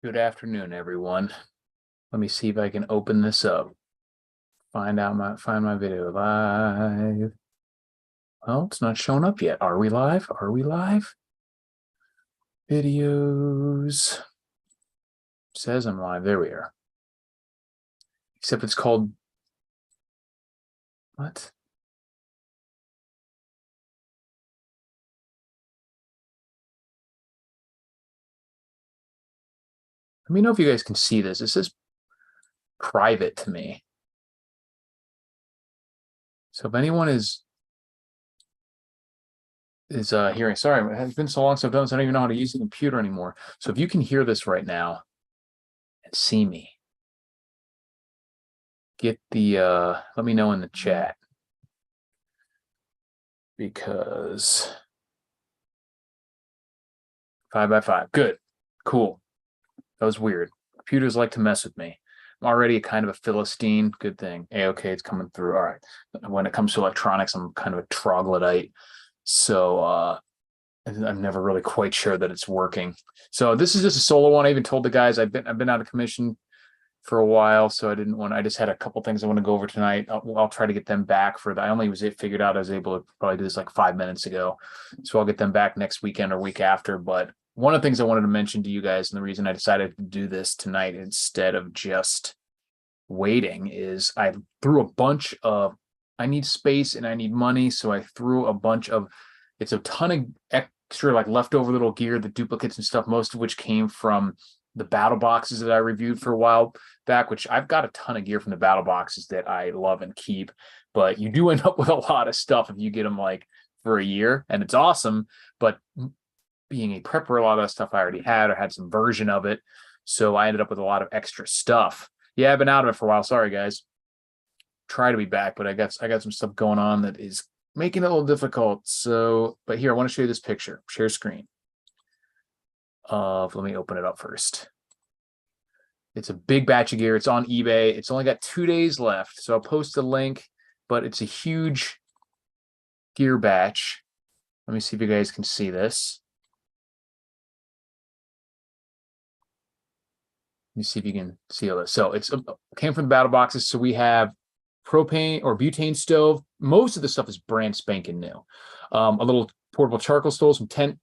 Good afternoon, everyone. Let me see if I can open this up. Find my video live. Well, it's not showing up yet. Are we live? Are we live? Videos. Says I'm live. There we are. Except it's called what? Let me know if you guys can see this. This is private to me. So if anyone is hearing, sorry, it has been so long since I've done this, I don't even know how to use the computer anymore. So if you can hear this right now and see me, get the let me know in the chat, because 5x5, good, cool. That was weird. Computers like to mess with me. I'm already a kind of a Philistine. Good thing. Okay, it's coming through. All right. When it comes to electronics, I'm kind of a troglodyte. So I'm never really quite sure that it's working. So this is just a solo one. I even told the guys I've been out of commission for a while, so I just had a couple things I want to go over tonight. I'll try to get them back for I only was figured out I was able to probably do this like 5 minutes ago. So I'll get them back next weekend or week after. But one of the things I wanted to mention to you guys, and the reason I decided to do this tonight instead of just waiting, is I threw a bunch of, I need space and I need money. So I threw a bunch of, it's a ton of extra like leftover little gear, the duplicates and stuff, most of which came from the battle boxes that I reviewed for a while back, which I've got a ton of gear from the battle boxes that I love and keep, but you do end up with a lot of stuff if you get them like for a year, and it's awesome. But being a prepper, a lot of that stuff I already had or had some version of it. So I ended up with a lot of extra stuff. Yeah, I've been out of it for a while. Sorry, guys. Try to be back, but I got some stuff going on that is making it a little difficult. So, but here, I want to show you this picture. Share screen. Let me open it up first. It's a big batch of gear. It's on eBay. It's only got 2 days left, so I'll post a link, but it's a huge gear batch. Let me see if you guys can see this. Let me see if you can see all this. So it's came from the battle boxes. So we have propane or butane stove. Most of the stuff is brand spanking new. A little portable charcoal stove, some tent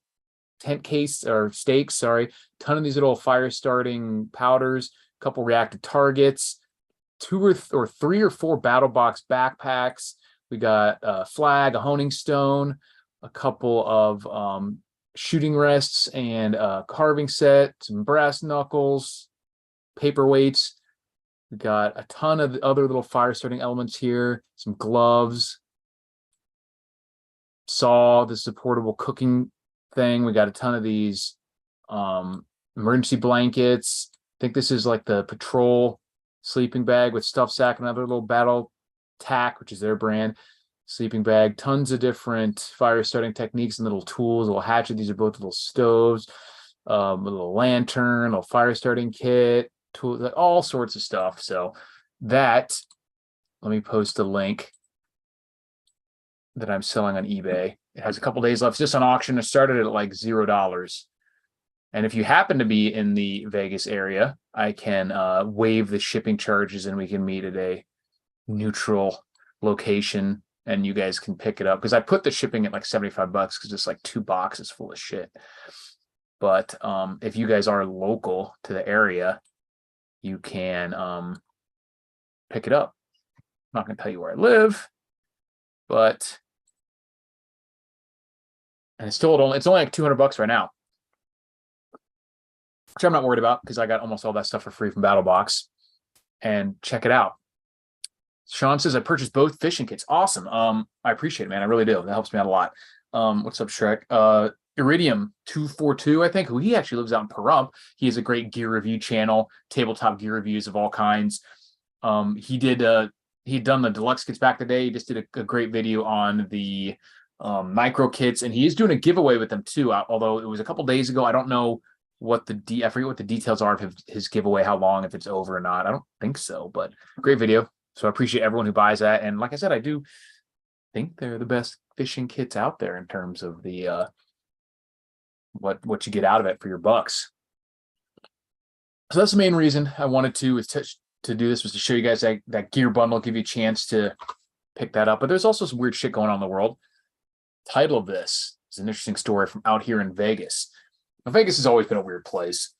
case or stakes, sorry, ton of these little fire starting powders, a couple reactive targets, 3 or 4 battle box backpacks. We got a flag, a honing stone, a couple of shooting rests, and a carving set, some brass knuckles, paperweights. We got a ton of other little fire starting elements here, some gloves, saw. This is a portable cooking thing. We got a ton of these emergency blankets. I think this is like the patrol sleeping bag with stuff sack, another little battle tack, which is their brand sleeping bag. Tons of different fire starting techniques and little tools, a little hatchet. These are both little stoves, a little lantern, a little fire starting kit, tools, like all sorts of stuff. So that, let me post a link that I'm selling on eBay. It has a couple days left. It's just on auction. It started at like $0. And if you happen to be in the Vegas area, I can waive the shipping charges and we can meet at a neutral location and you guys can pick it up. Because I put the shipping at like $75 because it's like 2 boxes full of shit. But if you guys are local to the area, you can pick it up. I'm not going to tell you where I live, but and it's only like $200 right now, which I'm not worried about because I got almost all that stuff for free from BattleBox. And check it out. Sean says I purchased both fishing kits. Awesome. I appreciate it, man. I really do. That helps me out a lot. What's up, Shrek? Iridium 242, I think, who he actually lives out in Pahrump. He has a great gear review channel, tabletop gear reviews of all kinds. He'd done the deluxe kits back in the day. He just did a great video on the micro kits, and he is doing a giveaway with them too. Although it was a couple days ago, I don't know what I forget what the details are of his giveaway, how long, if it's over or not. I don't think so, but great video. So I appreciate everyone who buys that. And like I said, I do think they're the best fishing kits out there in terms of the what you get out of it for your bucks. So that's the main reason I wanted to do this, was to show you guys that gear bundle, give you a chance to pick that up. But there's also some weird shit going on in the world. Title of this is an interesting story from out here in Vegas. Now, Vegas has always been a weird place.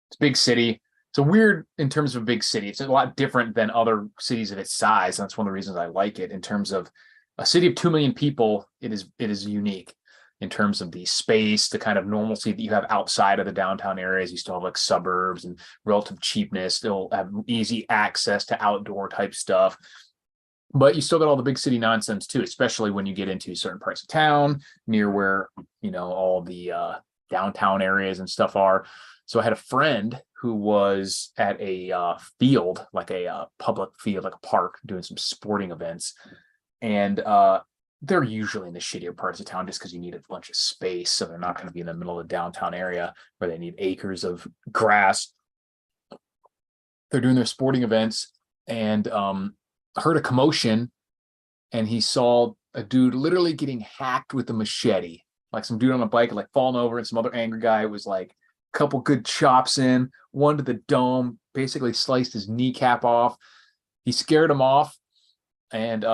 It's a big city. It's a weird in terms of a big city. It's a lot different than other cities of its size. And that's one of the reasons I like it. In terms of a city of 2 million people, it is unique in terms of the space, the kind of normalcy that you have outside of the downtown areas. You still have like suburbs and relative cheapness, still have easy access to outdoor type stuff. But you still got all the big city nonsense too, especially when you get into certain parts of town near where, all the downtown areas and stuff are. So I had a friend who was at a field, like a public field, like a park, doing some sporting events. And they're usually in the shittier parts of town just because you need a bunch of space. So they're not going to be in the middle of the downtown area where they need acres of grass. They're doing their sporting events, and heard a commotion, and he saw a dude literally getting hacked with a machete. Like some dude on a bike, like falling over, and some other angry guy was like a couple good chops in, one to the dome, basically sliced his kneecap off. He scared him off, and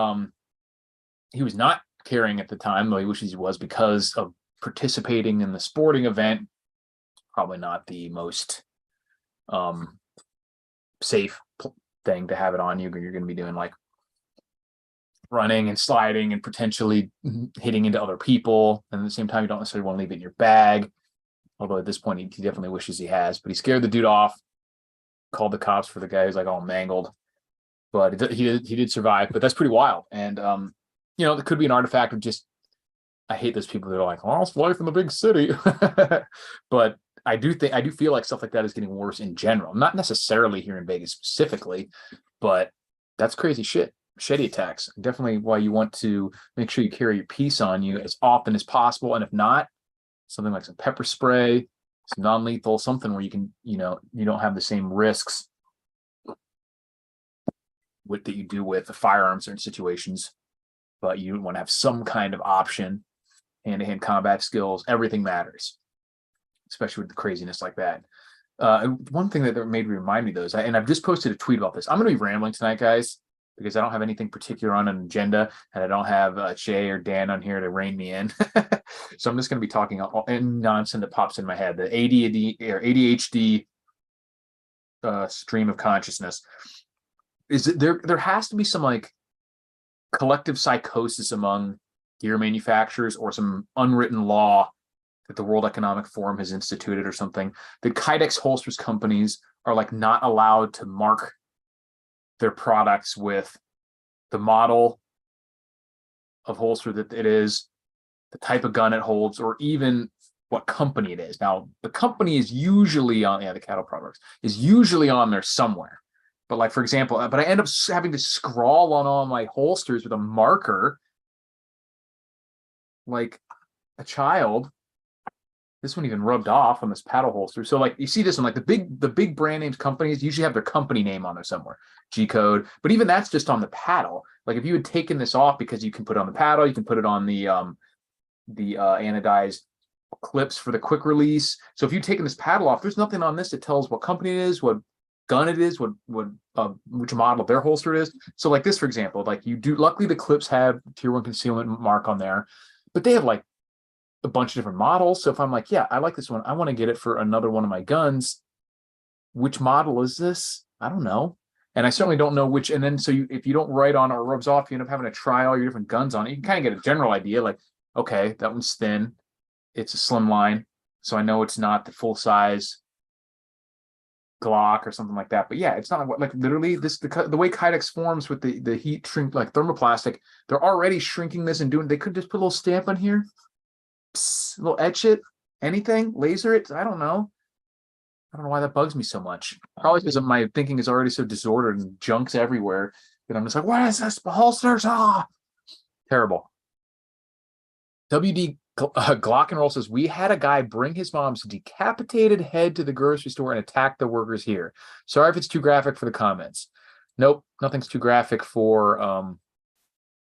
he was not carrying at the time, though he wishes he was, because of participating in the sporting event. Probably not the most safe thing to have it on you. You're going to be doing like running and sliding and potentially hitting into other people. And at the same time, you don't necessarily want to leave it in your bag. Although at this point, he definitely wishes he has. But he scared the dude off, called the cops for the guy who's like all mangled. But he did survive. But that's pretty wild. And there could be an artifact of just, I hate those people that are like, oh, it's life in the big city. But I do feel like stuff like that is getting worse in general. Not necessarily here in Vegas specifically, but that's crazy shit. Machete attacks. Definitely why you want to make sure you carry your piece on you as often as possible. And if not, something like some pepper spray, some non-lethal, something where you can, you don't have the same risks that you do with the firearms in certain situations, but you want to have some kind of option. Hand-to-hand combat skills, everything matters, especially with the craziness like that. One thing that made me remind me of those, and I've just posted a tweet about this. I'm going to be rambling tonight, guys, because I don't have anything particular on an agenda, and I don't have Shay or Dan on here to rein me in. So I'm just going to be talking all nonsense that pops in my head. The ADHD stream of consciousness is that there has to be some like collective psychosis among gear manufacturers, or some unwritten law that the World Economic Forum has instituted or something. The Kydex holsters companies are like not allowed to mark their products with the model of holster that it is, the type of gun it holds, or even what company it is. Now, the company is usually on, the cattle products is usually on there somewhere. But like, for example, but I end up having to scrawl on all my holsters with a marker like a child. This one even rubbed off on this paddle holster. So like you see this one, like the big brand names companies usually have their company name on there somewhere, G code. But even that's just on the paddle. Like if you had taken this off, because you can put it on the paddle, you can put it on the anodized clips for the quick release. So if you've taken this paddle off, there's nothing on this that tells what company it is, what gun it is, which model of their holster it is. So like this, for example, like you do, luckily the clips have tier 1 concealment mark on there, but they have like a bunch of different models. So if I'm like, yeah, I like this one, I want to get it for another one of my guns, which model is this? I don't know. And I certainly don't know which. And then so if you don't write on or rubs off, you end up having to try all your different guns on it. You can kind of get a general idea, like, okay, that one's thin, it's a slim line, so I know it's not the full size Glock or something like that. But yeah, it's not like literally the way Kydex forms with the heat shrink, like thermoplastic, they're already shrinking this and doing. They could just put a little stamp on here, a little etch it, anything, laser it. I don't know why that bugs me so much. Probably because my thinking is already so disordered and junk's everywhere that I'm just like, what is this? Holsters? Terrible. WD Glock and Roll says, we had a guy bring his mom's decapitated head to the grocery store and attack the workers here. Sorry if it's too graphic for the comments. Nope, nothing's too graphic for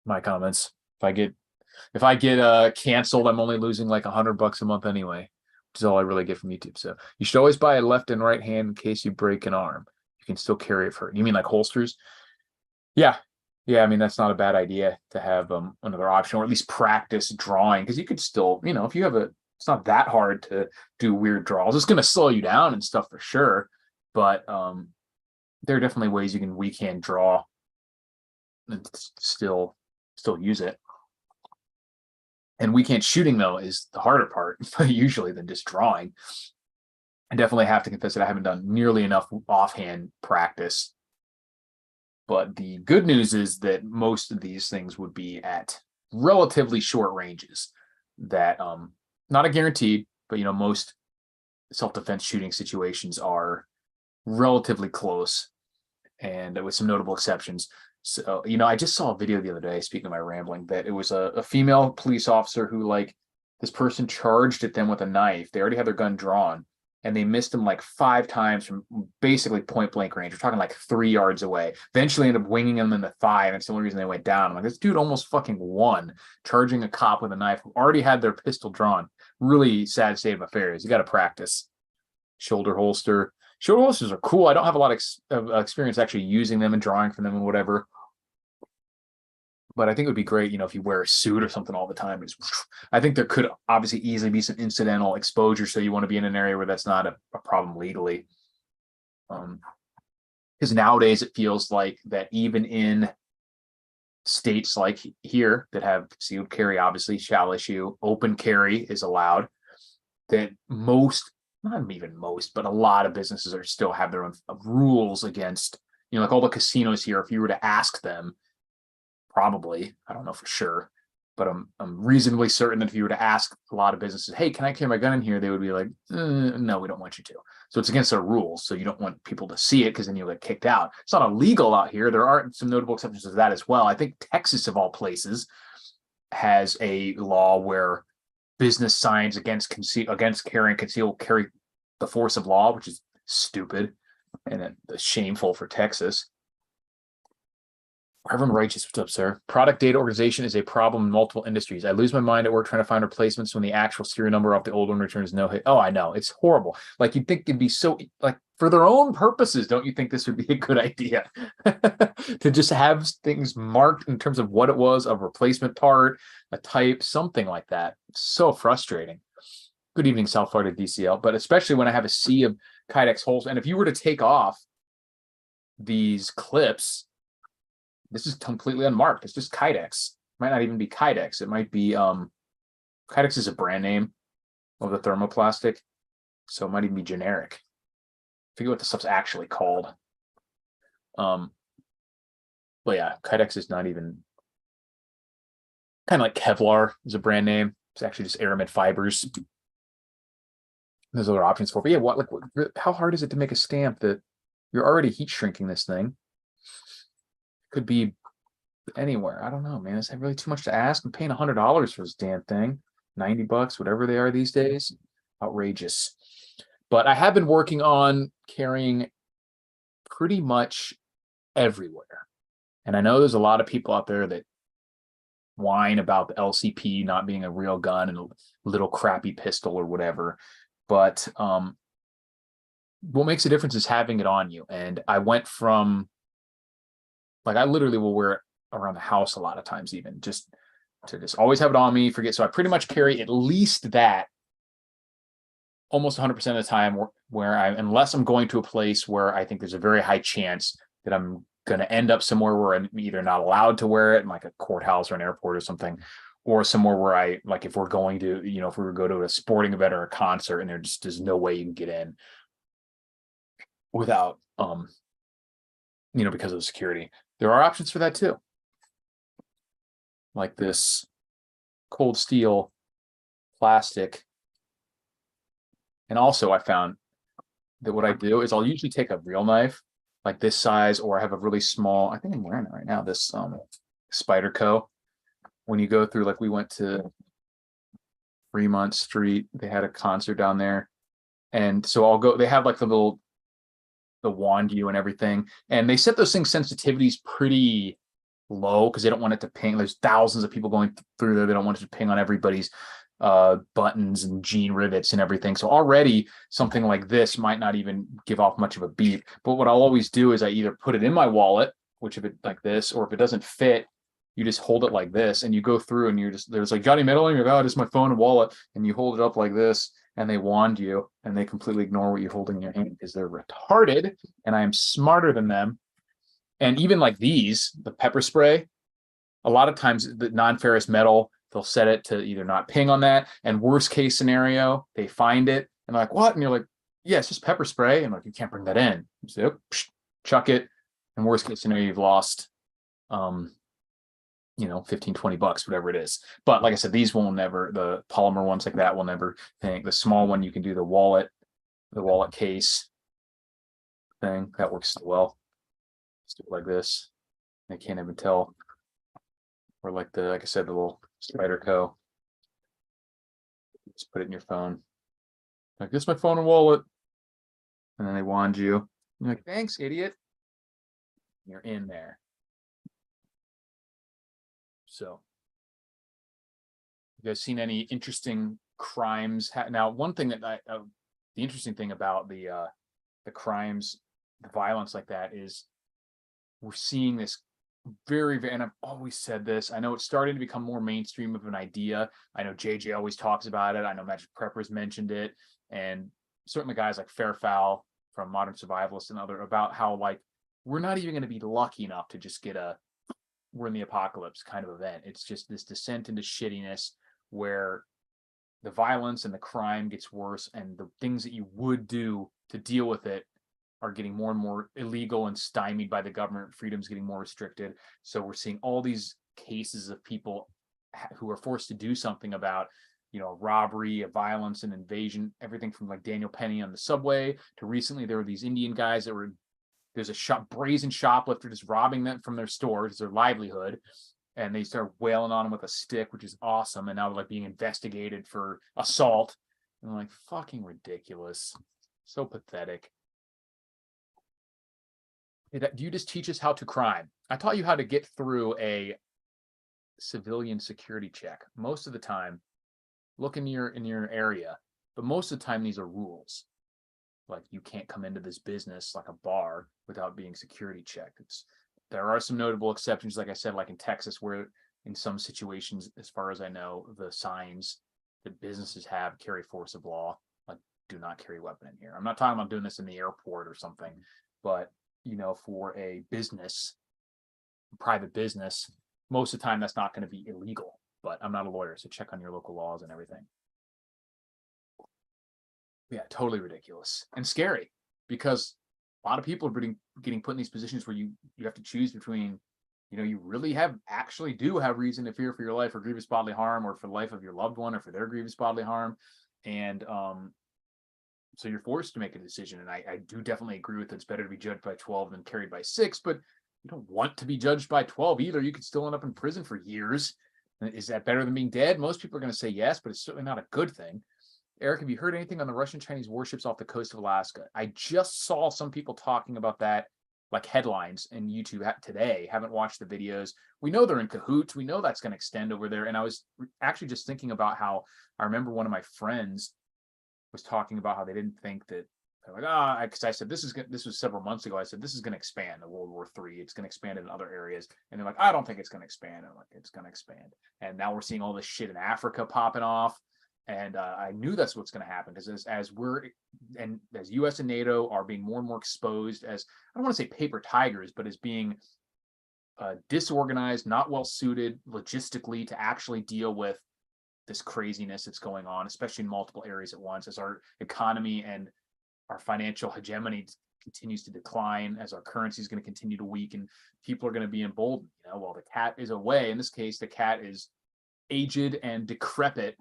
my comments. If I get canceled, I'm only losing like $100 a month anyway. is all I really get from YouTube. So you should always buy a left and right hand in case you break an arm. You can still carry it for. You mean like holsters? Yeah. Yeah, I mean that's not a bad idea to have another option, or at least practice drawing, because you could still, if you have it's not that hard to do weird draws. It's going to slow you down and stuff for sure, but there are definitely ways you can weekend draw and still use it. And weekend shooting though is the harder part usually than just drawing. I definitely have to confess that I haven't done nearly enough offhand practice. But the good news is that most of these things would be at relatively short ranges that not a guaranteed, but most self-defense shooting situations are relatively close, and with some notable exceptions. So, I just saw a video the other day, speaking of my rambling, that it was a female police officer who, like, this person charged at them with a knife. They already had their gun drawn, and they missed him like 5 times from basically point blank range. We're talking like 3 yards away. Eventually ended up winging him in the thigh, and it's the only reason they went down. I'm like, this dude almost fucking won, charging a cop with a knife who already had their pistol drawn. Really sad state of affairs. You got to practice. Shoulder holster. Shoulder holsters are cool. I don't have a lot of experience actually using them and drawing from them and whatever. But I think it would be great, if you wear a suit or something all the time. I think there could obviously easily be some incidental exposure, so you want to be in an area where that's not a problem legally. Because nowadays it feels like that even in states like here that have concealed carry, obviously shall issue, open carry is allowed, that not even most, but a lot of businesses are still have their own rules against, like all the casinos here, if you were to ask them, probably, I don't know for sure, but I'm reasonably certain that if you were to ask a lot of businesses, hey, can I carry my gun in here? They would be like, no, we don't want you to. So it's against our rules. So you don't want people to see it because then you'll get kicked out. It's not illegal out here. There are some notable exceptions to that as well. I think Texas, of all places, has a law where business signs against carrying concealed carry the force of law, which is stupid and shameful for Texas. Reverend Righteous, what's up, sir? Product data organization is a problem in multiple industries. I lose my mind at work trying to find replacements when the actual serial number off the old one returns no hit. Oh, I know. It's horrible. Like, you'd think it'd be so, like, for their own purposes, don't you think this would be a good idea? To just have things marked in terms of what it was, a replacement part, a type, something like that. So frustrating. Good evening, South Florida DCL. But especially when I have a sea of Kydex holes. And if you were to take off these clips, this is completely unmarked. It's just Kydex. Might not even be Kydex. It might be Kydex is a brand name of the thermoplastic, so it might even be generic. I forget what the stuff's actually called. But yeah, Kydex is not even, kind of like Kevlar is a brand name. It's actually just aramid fibers. There's other options for it. But yeah, how hard is it to make a stamp that you're already heat shrinking this thing? Could be anywhere. I don't know, man. Is that really too much to ask? I'm paying $100 for this damn thing. $90, whatever they are these days. Outrageous. But I have been working on carrying pretty much everywhere. And I know there's a lot of people out there that whine about the LCP not being a real gun and a little crappy pistol or whatever. But what makes a difference is having it on you. And I went from, like, I literally will wear it around the house a lot of times, even just to just always have it on me, forget. So I pretty much carry at least that almost 100% of the time, where unless I'm going to a place where I think there's a very high chance that I'm going to end up somewhere where I'm either not allowed to wear it, like a courthouse or an airport or something, or somewhere where if we're going to, if we were to go to a sporting event or a concert and there's no way you can get in without, because of the security. There are options for that too. Like this cold steel plastic. And also I found that what I do is I'll usually take a real knife like this size, or I have a really small, I think I'm wearing it right now, this Spyderco. When you go through, like we went to Fremont Street, they had a concert down there. And so I'll go, they have like the wand view and everything. And they set those things sensitivities pretty low because they don't want it to ping. There's thousands of people going through there. They don't want it to ping on everybody's buttons and gene rivets and everything. So already something like this might not even give off much of a beep. But what I'll always do is I either put it in my wallet, which if it like this, or if it doesn't fit, you just hold it like this and you go through and there's like Johnny Meddling, you're like, oh, it's my phone and wallet. And you hold it up like this and they wand you and they completely ignore what you're holding in your hand because they're retarded and I am smarter than them. And even like these, the pepper spray, a lot of times the non-ferrous metal, they'll set it to either not ping on that. And worst case scenario, they find it and they're like, what? And you're like, yeah, it's just pepper spray. And like, you can't bring that in. You say, oh, chuck it. And worst case scenario, you've lost, 15, 20 bucks, whatever it is. But like I said, these will never, the polymer ones like that will never think. The small one, you can do the wallet case thing. That works well. Just do it like this. I can't even tell. Or like like I said, the little Spider Co. Just put it in your phone. Like, this is my phone and wallet. And then they wand you. You're like, thanks, idiot. You're in there. So, you guys seen any interesting crimes? Now, one thing that the interesting thing about the crimes, the violence like that is we're seeing this very, very, and I've always said this. I know it's starting to become more mainstream of an idea. I know JJ always talks about it. I know Magic Preppers mentioned it, and certainly guys like Fairfowl from Modern Survivalists and other about how like we're not even going to be lucky enough to just get we're in the apocalypse kind of event. It's just this descent into shittiness where the violence and the crime gets worse, and the things that you would do to deal with it are getting more and more illegal and stymied by the government. Freedom's getting more restricted. So we're seeing all these cases of people who are forced to do something about, robbery, violence, and invasion. Everything from like Daniel Penny on the subway to recently there were these Indian guys there's a brazen shoplifter just robbing them from their stores, their livelihood. And they start wailing on them with a stick, which is awesome. And now they're like being investigated for assault. And I'm like, fucking ridiculous. So pathetic. Do you just teach us how to crime? I taught you how to get through a civilian security check. Most of the time, look in your area, but most of the time these are rules. Like you can't come into this business like a bar without being security checked. There are some notable exceptions, like I said, like in Texas, where in some situations, as far as I know, the signs that businesses have carry force of law, like do not carry a weapon in here. I'm not talking about doing this in the airport or something, but for a business, private business, most of the time that's not going to be illegal. But I'm not a lawyer, so check on your local laws and everything. Yeah, totally ridiculous and scary because a lot of people are getting put in these positions where you have to choose between, you really actually do have reason to fear for your life or grievous bodily harm, or for the life of your loved one, or for their grievous bodily harm. And so you're forced to make a decision. And I do definitely agree with it. It's better to be judged by 12 than carried by 6, but you don't want to be judged by 12 either. You could still end up in prison for years. Is that better than being dead? Most people are going to say yes, but it's certainly not a good thing. Eric, have you heard anything on the Russian-Chinese warships off the coast of Alaska? I just saw some people talking about that, like headlines in YouTube today. Haven't watched the videos. We know they're in cahoots. We know that's going to extend over there. And I was actually just thinking about how I remember one of my friends was talking about how they didn't think that they're like, because I said this was several months ago. I said this is going to expand to World War III. It's going to expand in other areas, and they're like, I don't think it's going to expand. I'm like, it's going to expand. And now we're seeing all this shit in Africa popping off, and I knew that's what's going to happen because as U.S. and NATO are being more and more exposed as, I don't want to say paper tigers, but as being disorganized, not well suited logistically to actually deal with this craziness that's going on, especially in multiple areas at once, as our economy and our financial hegemony continues to decline, as our currency is going to continue to weaken, people are going to be emboldened. While the cat is away, in this case, the cat is aged and decrepit.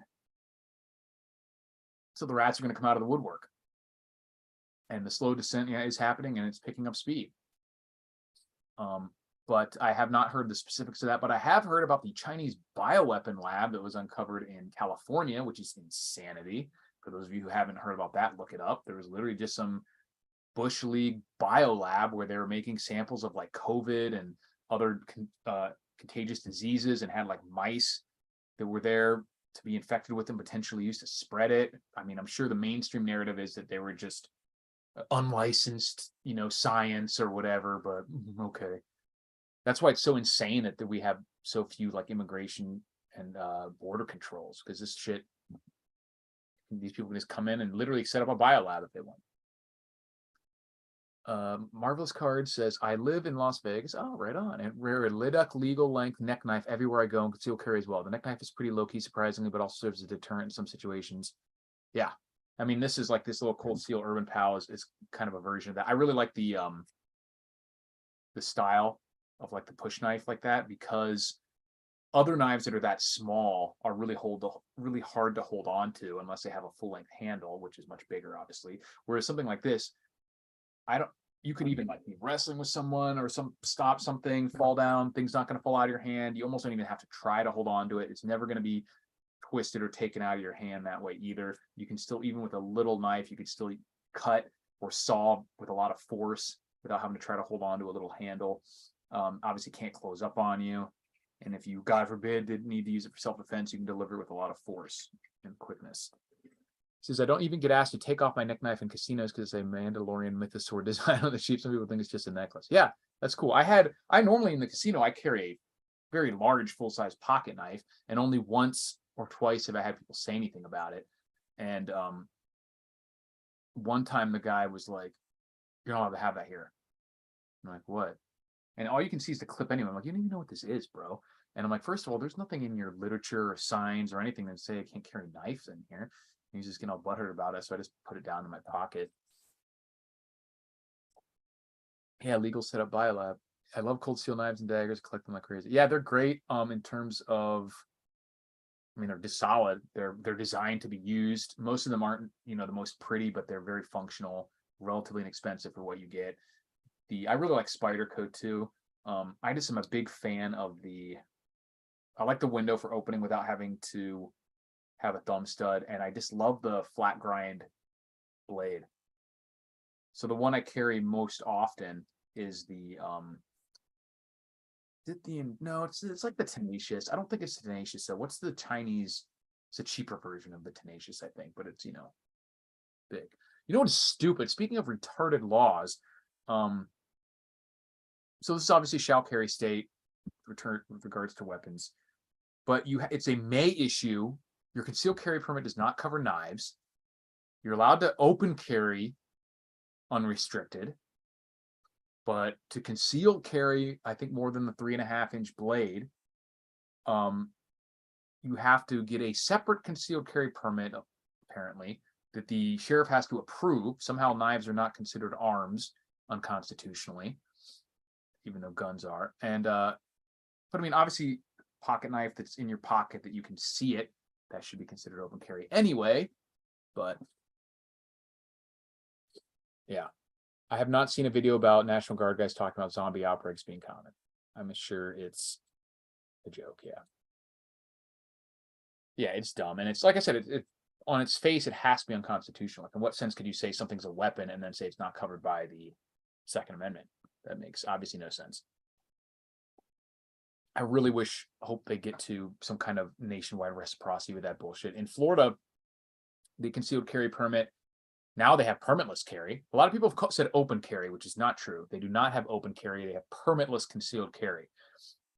So the rats are going to come out of the woodwork. And the slow descent is happening, and it's picking up speed. But I have not heard the specifics of that. But I have heard about the Chinese bioweapon lab that was uncovered in California, which is insanity. For those of you who haven't heard about that, look it up. There was literally just some Bush League biolab where they were making samples of like COVID and other contagious diseases, and had like mice that were there to be infected with and potentially used to spread it. I mean, I'm sure the mainstream narrative is that they were just unlicensed, science or whatever, but okay. That's why it's so insane that we have so few like immigration and border controls, because this shit, these people can just come in and literally set up a biolab if they want. Marvelous Card says, I live in Las Vegas. Oh, right on. And wear a Liduc legal length neck knife everywhere I go and conceal carry as well. The neck knife is pretty low key, surprisingly, but also serves as a deterrent in some situations. Yeah. I mean, this is like this little Cold Steel Urban Pal is kind of a version of that. I really like the style of like the push knife like that, because other knives that are that small are really hard to hold on to unless they have a full length handle, which is much bigger, obviously. Whereas something like this, you could even like be wrestling with someone or stop something, fall down, thing's not going to fall out of your hand. You almost don't even have to try to hold on to it. It's never going to be twisted or taken out of your hand that way either. You can still, even with a little knife, you could still cut or saw with a lot of force without having to try to hold on to a little handle. Obviously can't close up on you. And if you, God forbid, did need to use it for self-defense, you can deliver it with a lot of force and quickness. Says, I don't even get asked to take off my neck knife in casinos because it's a Mandalorian mythosaur design on the sheep. Some people think it's just a necklace. Yeah, that's cool. I normally in the casino, I carry a very large full-size pocket knife, and only once or twice have I had people say anything about it. And one time the guy was like, you're not allowed to have that here. I'm like, what? And all you can see is the clip anyway. I'm like, you don't even know what this is, bro. And I'm like, first of all, there's nothing in your literature or signs or anything that say I can't carry knives in here. And he's just getting all butthurt about it, so I just put it down in my pocket. Yeah, legal setup biolab. I love cold steel knives and daggers, collect them like crazy. Yeah, they're great in terms of, I mean, they're just solid. They're designed to be used. Most of them aren't, the most pretty, but they're very functional, relatively inexpensive for what you get. I really like Spyderco too. I just am a big fan of I like the window for opening without having to have a thumb stud, and I just love the flat grind blade. So the one I carry most often is it's like the Tenacious. I don't think it's Tenacious. So what's the Chinese? It's a cheaper version of the Tenacious, I think, but it's big. You know what is stupid? Speaking of retarded laws, so this is obviously shall carry state with regards to weapons, but it's a may issue. Your concealed carry permit does not cover knives. You're allowed to open carry unrestricted, but to conceal carry, I think more than the 3.5-inch blade, you have to get a separate concealed carry permit, apparently, that the sheriff has to approve. Somehow knives are not considered arms unconstitutionally, even though guns are. And but I mean, obviously, pocket knife that's in your pocket that you can see it, that should be considered open carry anyway. But yeah, I have not seen a video about National Guard guys talking about zombie outbreaks being common. I'm sure it's a joke. Yeah, it's dumb, and it's like I said, it on its face, it has to be unconstitutional. Like, in what sense could you say something's a weapon and then say it's not covered by the Second Amendment? That makes obviously no sense. I really hope they get to some kind of nationwide reciprocity with that bullshit. In Florida, the concealed carry permit, now they have permitless carry. A lot of people have said open carry, which is not true. They do not have open carry. They have permitless concealed carry.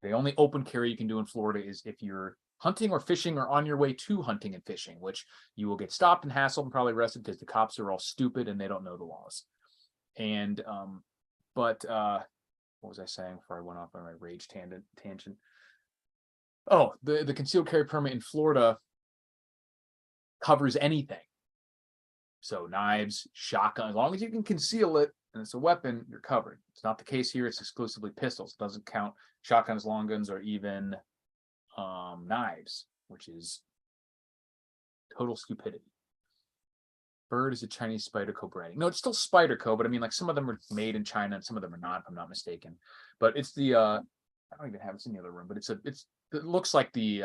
The only open carry you can do in Florida is if you're hunting or fishing or on your way to hunting and fishing, which you will get stopped and hassled and probably arrested because the cops are all stupid and they don't know the laws. And what was I saying before I went off on my rage tangent? Oh, the concealed carry permit in Florida covers anything. So knives, shotgun, as long as you can conceal it and it's a weapon, you're covered. It's not the case here. It's exclusively pistols. It doesn't count shotguns, long guns, or even knives, which is total stupidity. Bird is a Chinese Spyderco branding. No, it's still Spyderco, but I mean, like, some of them are made in China and some of them are not, if I'm not mistaken. But it's the I don't even have it in the other room, but it looks like the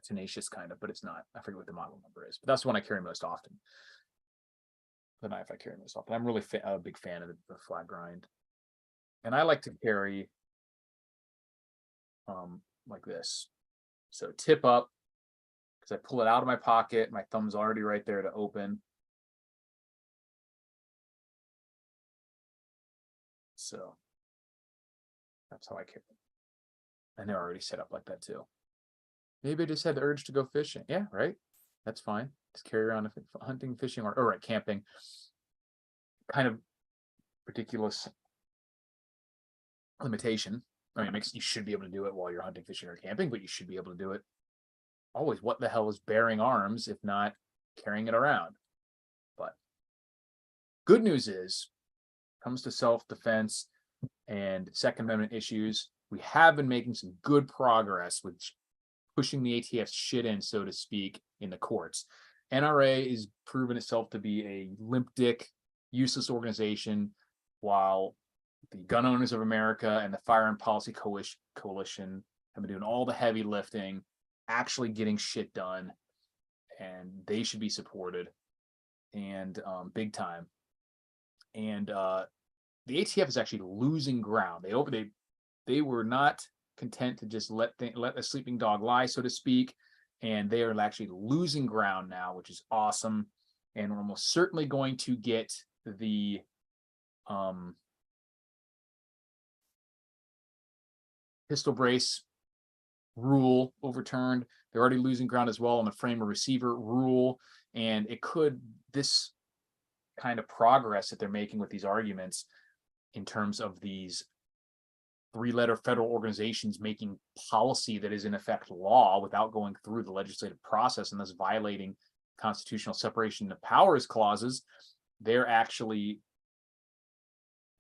Tenacious kind of, but it's not. I forget what the model number is, but that's the one I carry most often. The knife I carry most often. I'm really a big fan of the flat grind, and I like to carry like this. So tip up, because I pull it out of my pocket. My thumb's already right there to open. So that's how I carry it. And they're already set up like that too. Maybe I just had the urge to go fishing. Yeah, right. That's fine. Just carry around hunting, fishing, or right, camping. Kind of ridiculous limitation. I mean, you should be able to do it while you're hunting, fishing, or camping, but you should be able to do it always. What the hell is bearing arms if not carrying it around? But good news is, comes to self-defense and Second Amendment issues, we have been making some good progress with pushing the ATF's shit in, so to speak, in the courts. NRA has proven itself to be a limp dick, useless organization, while the Gun Owners of America and the Firearm Policy Coalition have been doing all the heavy lifting, actually getting shit done, and they should be supported, and big time. And the ATF is actually losing ground. They were not content to just let a sleeping dog lie, so to speak, and they are actually losing ground now, which is awesome. And we're almost certainly going to get the pistol brace rule overturned. They're already losing ground as well on the frame or receiver rule, and this kind of progress that they're making with these arguments in terms of these three-letter federal organizations making policy that is in effect law without going through the legislative process and thus violating constitutional separation of powers clauses, they're actually,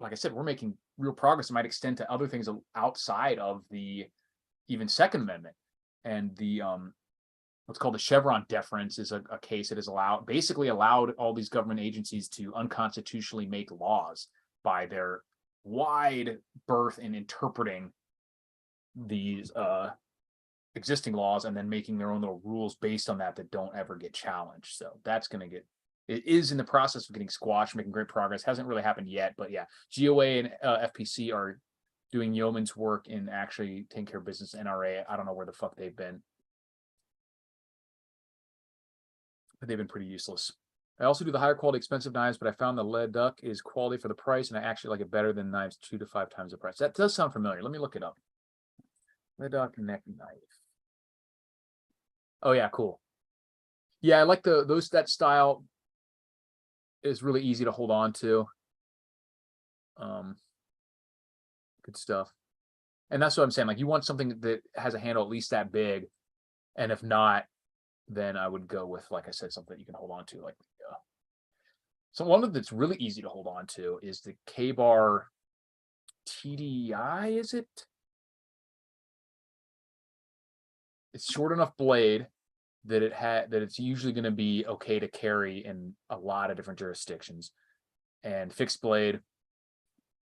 like I said, we're making real progress. It might extend to other things outside of the even Second Amendment. And the what's called the Chevron deference is a case that is basically allowed all these government agencies to unconstitutionally make laws by their wide berth in interpreting these existing laws and then making their own little rules based on that don't ever get challenged. So that's going to it is in the process of getting squashed, making great progress. Hasn't really happened yet, but yeah, GOA and FPC are doing yeoman's work in actually taking care of business. NRA, I don't know where the fuck they've been, but they've been pretty useless. I also do the higher quality expensive knives, but I found the lead duck is quality for the price, and I actually like it better than knives 2 to 5 times the price. That does sound familiar. Let me look it up. Lead duck neck knife. Oh yeah, cool. Yeah, I like that style is really easy to hold on to. Good stuff. And that's what I'm saying. Like, you want something that has a handle at least that big, and if not, then I would go with, like I said, something that you can hold on to, like. So one that's really easy to hold on to is the K-Bar TDI, is it? It's short enough blade that it's usually going to be okay to carry in a lot of different jurisdictions, and fixed blade.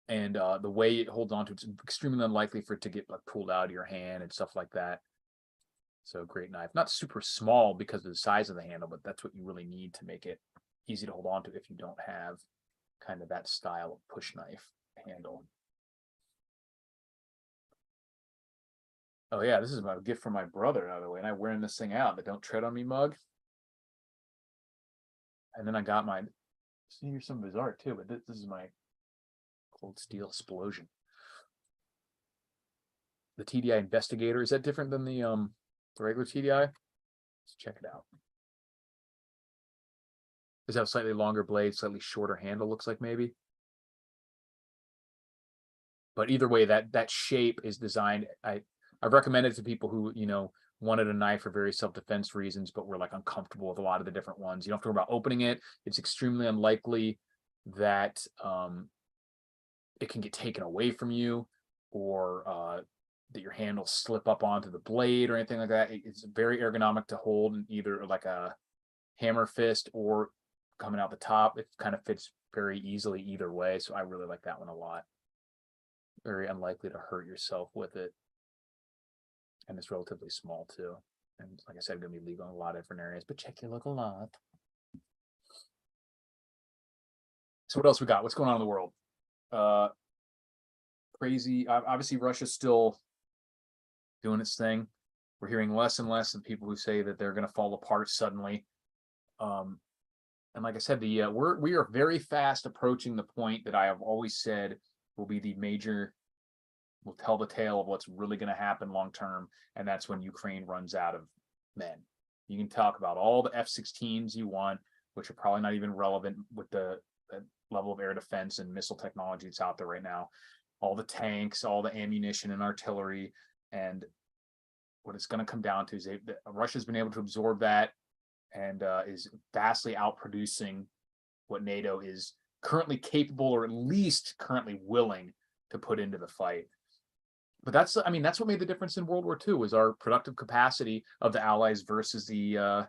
And the way it holds on to it's extremely unlikely for it to get like pulled out of your hand and stuff like that. So great knife. Not super small because of the size of the handle, but that's what you really need to make it easy to hold on to if you don't have kind of that style of push knife handle. Oh yeah, this is my gift from my brother, by the way, and I'm wearing this thing out, the Don't Tread on Me mug. And then I got my, see, here's some of his art too, but this is my Cold Steel Explosion. The TDI Investigator, is that different than the regular TDI? Let's check it out. Does it have a slightly longer blade, slightly shorter handle, looks like maybe? But either way, that shape is designed. I've recommended it to people who, wanted a knife for various self-defense reasons, but were like uncomfortable with a lot of the different ones. You don't have to worry about opening it. It's extremely unlikely that it can get taken away from you, or that your hand will slip up onto the blade or anything like that. It's very ergonomic to hold in either like a hammer fist or coming out the top. It kind of fits very easily either way. So I really like that one a lot. Very unlikely to hurt yourself with it. And it's relatively small too. And like I said, going to be legal in a lot of different areas, but check your local law. So what else we got? What's going on in the world? Crazy. Obviously, Russia's still doing its thing. We're hearing less and less of people who say that they're going to fall apart suddenly. And like I said, we are very fast approaching the point that I have always said will be the major, will tell the tale of what's really going to happen long term, and that's when Ukraine runs out of men. You can talk about all the F-16s you want, which are probably not even relevant with the level of air defense and missile technology that's out there right now. All the tanks, all the ammunition and artillery, and what it's going to come down to is Russia's been able to absorb that and is vastly outproducing what NATO is currently capable, or at least currently willing to put into the fight. But that's what made the difference in World War II, was our productive capacity of the Allies versus the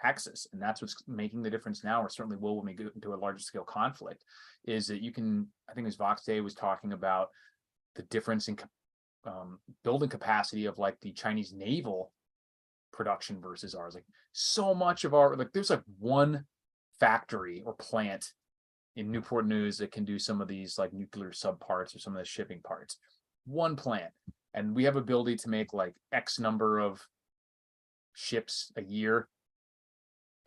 Axis, and that's what's making the difference now, or certainly will when we go into a larger scale conflict. Is that you can, I think as Vox Day was talking about the difference in building capacity of like the Chinese naval production versus ours. Like so much of our, like there's like one factory or plant in Newport News that can do some of these like nuclear subparts or some of the shipping parts. One plant, and we have ability to make like X number of ships a year,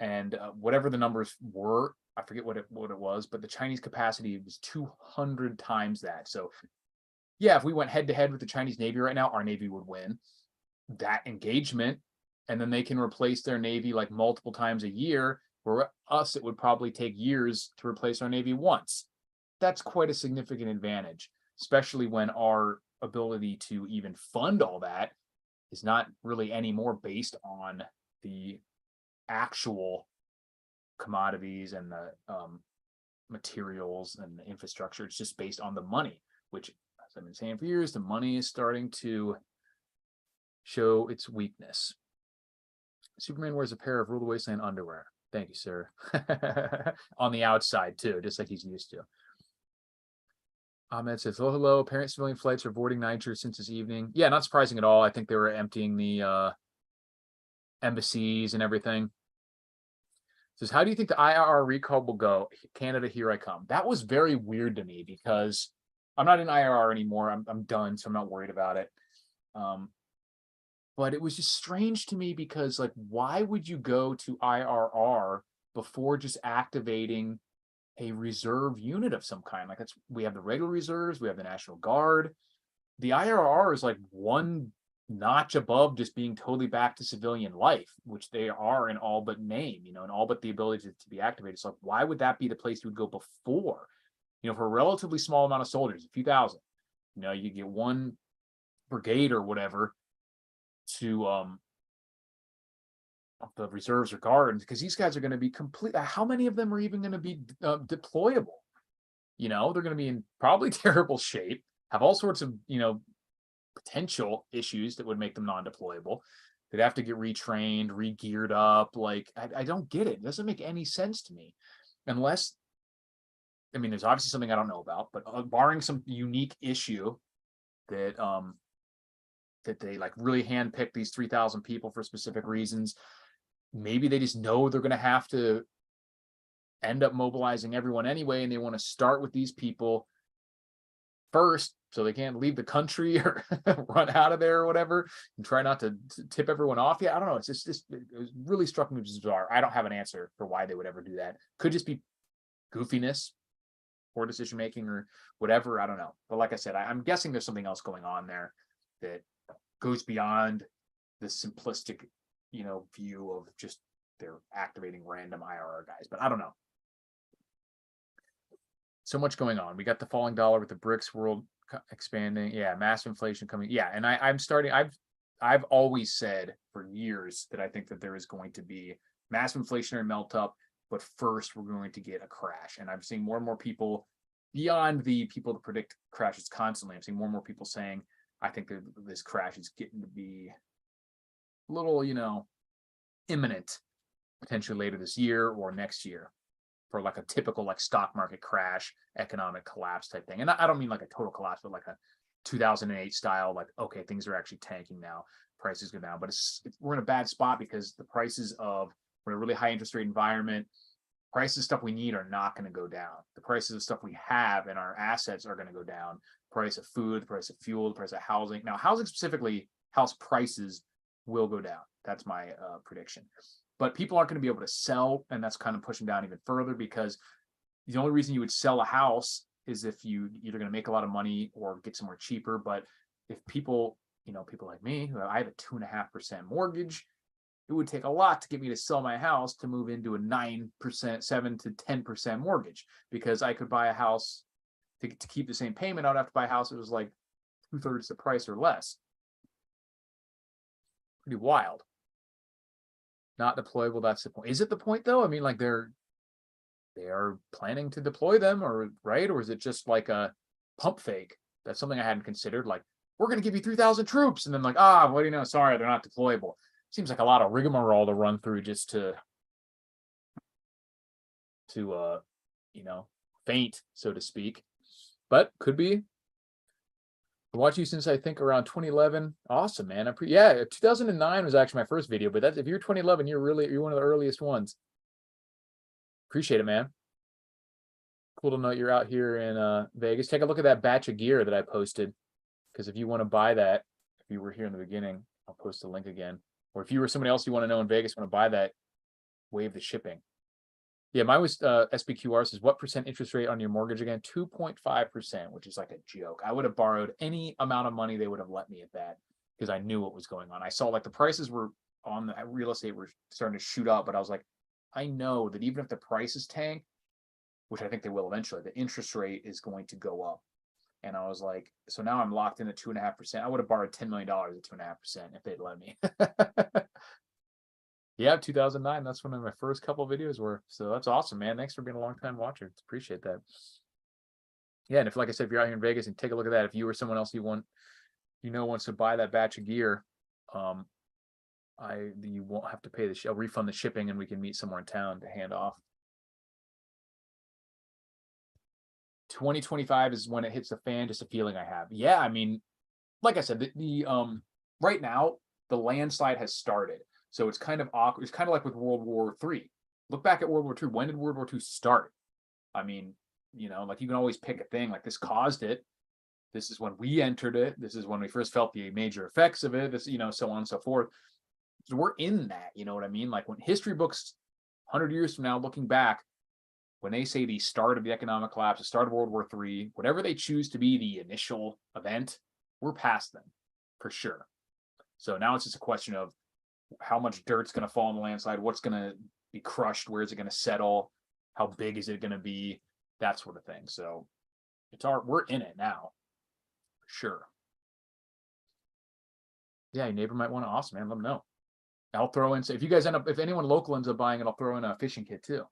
and whatever the numbers were, I forget what it was, but the Chinese capacity was 200 times that. So yeah, if we went head to head with the Chinese Navy right now, our Navy would win that engagement, and then they can replace their Navy like multiple times a year. For us, it would probably take years to replace our Navy once. That's quite a significant advantage, especially when our ability to even fund all that is not really anymore based on the actual commodities and the materials and the infrastructure. It's just based on the money, which, as I've been saying for years, the money is starting to show its weakness. Superman wears a pair of Rule the Wasteland underwear. Thank you, sir. On the outside, too, just like he's used to. Ahmed says, hello. Apparent civilian flights are avoiding Niger since this evening. Yeah, not surprising at all. I think they were emptying the embassies and everything. Says, how do you think the IRR recall will go? Canada, here I come. That was very weird to me because I'm not in IRR anymore. I'm done, so I'm not worried about it. But it was just strange to me because, like, why would you go to IRR before just activating a reserve unit of some kind? Like, we have the regular reserves, we have the National Guard. The IRR is like one notch above just being totally back to civilian life, which they are in all but name, and all but the ability to be activated. So, like, why would that be the place you would go before? For a relatively small amount of soldiers, a few thousand, you get one brigade or whatever to the reserves or guards, because these guys are going to be complete. How many of them are even going to be deployable? They're going to be in probably terrible shape, have all sorts of potential issues that would make them non-deployable. They'd have to get retrained, re-geared up. Like, I don't get it. It doesn't make any sense to me, unless, there's obviously something I don't know about, but barring some unique issue that that they like really handpick these 3,000 people for specific reasons. Maybe they just know they're going to have to end up mobilizing everyone anyway, and they want to start with these people first so they can't leave the country or run out of there or whatever, and try not to tip everyone off. Yeah, I don't know. It's just it really struck me as bizarre. I don't have an answer for why they would ever do that. Could just be goofiness, poor decision making, or whatever. I don't know. But like I said, I'm guessing there's something else going on there that goes beyond the simplistic, view of just they're activating random IRR guys. But I don't know. So much going on. We got the falling dollar with the BRICS world expanding. Yeah, massive inflation coming. Yeah, and I've always said for years that I think that there is going to be massive inflationary melt up, but first we're going to get a crash. And I'm seeing more and more people, beyond the people that predict crashes constantly, I'm seeing more and more people saying, I think that this crash is getting to be a little, imminent, potentially later this year or next year, for like a typical like stock market crash, economic collapse type thing. And I don't mean like a total collapse, but like a 2008 style, like, okay, things are actually tanking now, prices go down. But we're in a bad spot because the prices we're in a really high interest rate environment. Prices of stuff we need are not going to go down. The prices of stuff we have in our assets are going to go down. Price of food, the price of fuel, the price of housing. Now, housing specifically, house prices will go down. That's my prediction. But people aren't going to be able to sell, and that's kind of pushing down even further, because the only reason you would sell a house is if you either going to make a lot of money or get somewhere cheaper. But if people, people like me, who I have a 2.5% mortgage, it would take a lot to get me to sell my house to move into a 9%, 7 to 10% mortgage, because I could buy a house to keep the same payment. I'd have to buy a house that was like 2/3 the price or less. Pretty wild. Not deployable. That's the point. Is it the point though? I mean, like they are planning to deploy them, or right? Or is it just like a pump fake? That's something I hadn't considered. Like, we're going to give you 3,000 troops, and then like, what do you know? Sorry, they're not deployable. Seems like a lot of rigmarole to run through just to faint, so to speak. But could be. I've watched you since I think around 2011. Awesome, man. 2009 was actually my first video, but if you're 2011, you're one of the earliest ones. Appreciate it, man. Cool to know you're out here in Vegas. Take a look at that batch of gear that I posted, because if you want to buy that, if you were here in the beginning, I'll post the link again. Or if you were somebody else you want to know in Vegas, want to buy that, waive the shipping. Yeah, mine was SBQR says, what percent interest rate on your mortgage again? 2.5%, which is like a joke. I would have borrowed any amount of money they would have let me at that, because I knew what was going on. I saw like the prices were on the real estate were starting to shoot up, but I was like, I know that even if the prices tank, which I think they will eventually, the interest rate is going to go up. And I was like, so now I'm locked in at 2.5%. I would have borrowed $10 million at 2.5% if they'd let me. Yeah, 2009. That's one of my first couple videos were. So that's awesome, man. Thanks for being a long time watcher. Appreciate that. Yeah, and if, like I said, if you're out here in Vegas, and take a look at that. If you or someone else wants to buy that batch of gear, you won't have to pay I'll refund the shipping, and we can meet somewhere in town to hand off. 2025 is when it hits the fan. Just a feeling I have. Yeah, I mean, like I said, the right now the landslide has started. So it's kind of awkward. It's kind of like with World War III. Look back at World War II. When did World War II start? I mean, like you can always pick a thing. Like, this caused it. This is when we entered it. This is when we first felt the major effects of it. This, so on and so forth. So we're in that. You know what I mean? Like, when history books, 100 years from now, looking back, when they say the start of the economic collapse, the start of World War III, whatever they choose to be the initial event, we're past them for sure. So now it's just a question of how much dirt's going to fall in the landslide, what's going to be crushed, where is it going to settle, how big is it going to be, that sort of thing. So we're in it now, for sure. Yeah, your neighbor might want to. Awesome, man. Let them know. I'll throw in. So if anyone local ends up buying it, I'll throw in a fishing kit too.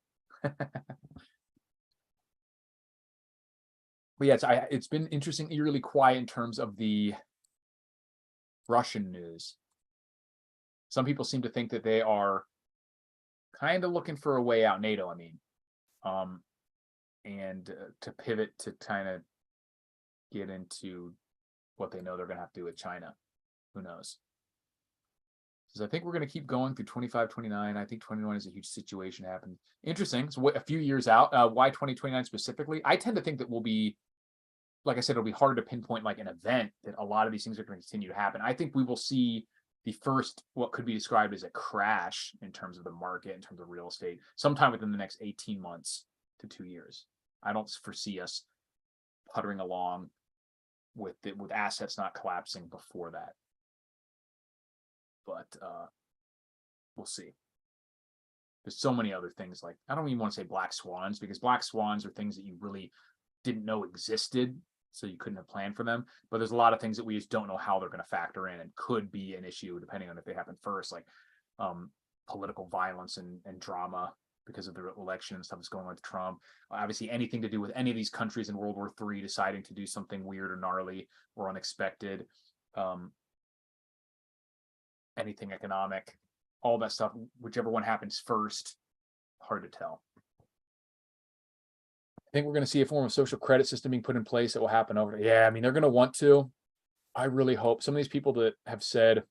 But yeah, it's been interesting, eerily quiet in terms of the Russian news. Some people seem to think that they are kind of looking for a way out, NATO, I mean, and to pivot to kind of get into what they know they're going to have to do with China. Who knows? Because I think we're going to keep going through 25, 29. I think 21 is a huge situation happened. Interesting. So a few years out, why 2029 specifically? I tend to think that we'll be, like I said, it'll be hard to pinpoint like an event that a lot of these things are going to continue to happen. I think we will see the first, what could be described as a crash in terms of the market, in terms of real estate, sometime within the next 18 months to 2 years. I don't foresee us puttering along with assets not collapsing before that. But we'll see. There's so many other things, like, I don't even want to say black swans, because black swans are things that you really didn't know existed, so you couldn't have planned for them. But there's a lot of things that we just don't know how they're going to factor in, and could be an issue depending on if they happen first, like political violence and drama because of the election and stuff that's going on with Trump. Obviously, anything to do with any of these countries in World War III deciding to do something weird or gnarly or unexpected. Anything economic, all that stuff, whichever one happens first, hard to tell. I think we're going to see a form of social credit system being put in place that will happen over. Yeah, I mean, they're going to want to. I really hope. Some of these people that have said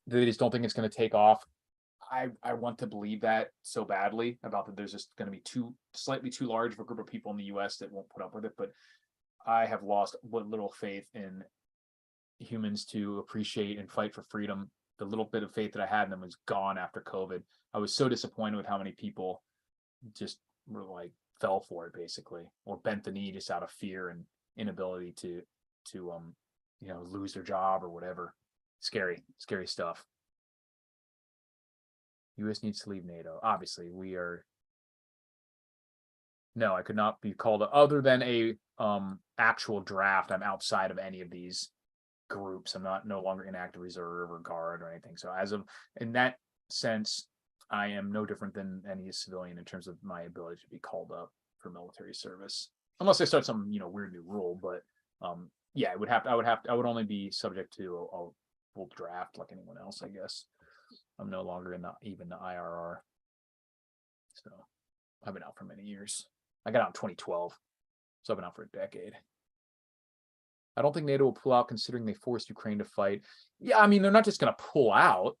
that they just don't think it's going to take off, I want to believe that so badly, about that there's just going to be slightly too large of a group of people in the US that won't put up with it. But I have lost what little faith in humans to appreciate and fight for freedom the little bit of faith that I had in them was gone after COVID. I was so disappointed with how many people just were like fell for it basically, or bent the knee just out of fear and inability to lose their job or whatever. Scary stuff. US needs to leave NATO. Obviously, we are. No, I could not be called other than a actual draft. I'm outside of any of these groups. I'm no longer in active reserve or guard or anything. So as of in that sense, I am no different than any civilian in terms of my ability to be called up for military service, unless I start some weird new rule. But yeah, I would only be subject to a full draft like anyone else, I guess. I'm no longer in even the IRR, so I've been out for many years. I got out in 2012, so I've been out for a decade. I don't think NATO will pull out considering they forced Ukraine to fight. Yeah, I mean, they're not just going to pull out,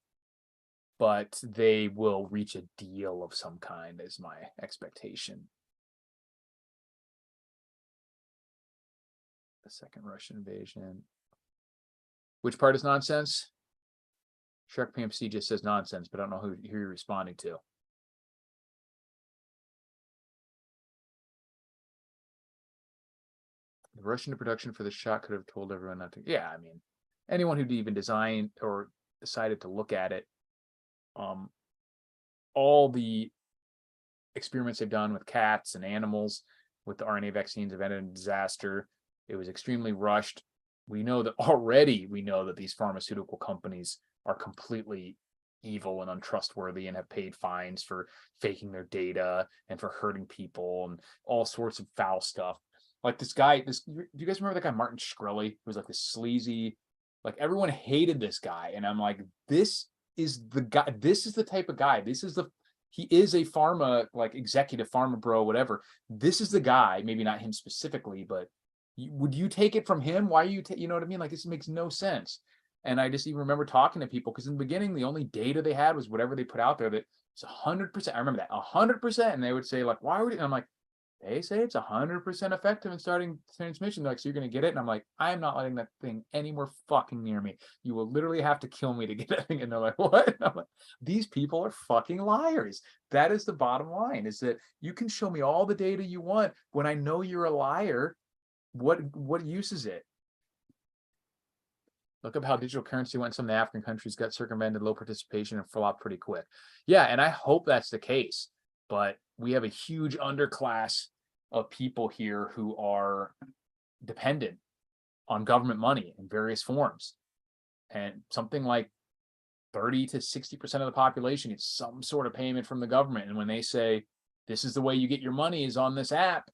but they will reach a deal of some kind, is my expectation. The second Russian invasion. Which part is nonsense? Shark PMC just says nonsense, but I don't know who you're responding to. The Russian production for the shot could have told everyone not to. Yeah, I mean, anyone who'd even designed or decided to look at it, all the experiments they've done with cats and animals with the RNA vaccines have ended in disaster. It was extremely rushed. We know that these pharmaceutical companies are completely evil and untrustworthy and have paid fines for faking their data and for hurting people and all sorts of foul stuff. Like this guy, do you guys remember that guy Martin Shkreli, who was like this sleazy, like everyone hated this guy. And I'm like, this is the guy, this is the type of guy, he is a pharma, like executive pharma bro, whatever. This is the guy, maybe not him specifically, but would you take it from him? Why are you, you know what I mean? Like this makes no sense. And I just even remember talking to people because in the beginning, the only data they had was whatever they put out there that it's 100%. I remember that 100%. And they would say like, why would you? And I'm like, they say it's 100% effective in starting transmission. They're like, so you're going to get it? And I'm like, I'm not letting that thing any more fucking near me. You will literally have to kill me to get that thing. And they're like, what? And I'm like, these people are fucking liars. That is the bottom line, is that you can show me all the data you want. When I know you're a liar, what use is it? Look up how digital currency went. Some of the African countries got circumvented, low participation, and flopped pretty quick. Yeah, and I hope that's the case. But we have a huge underclass of people here who are dependent on government money in various forms. And something like 30 to 60% of the population gets some sort of payment from the government. And when they say, this is the way you get your money is on this app,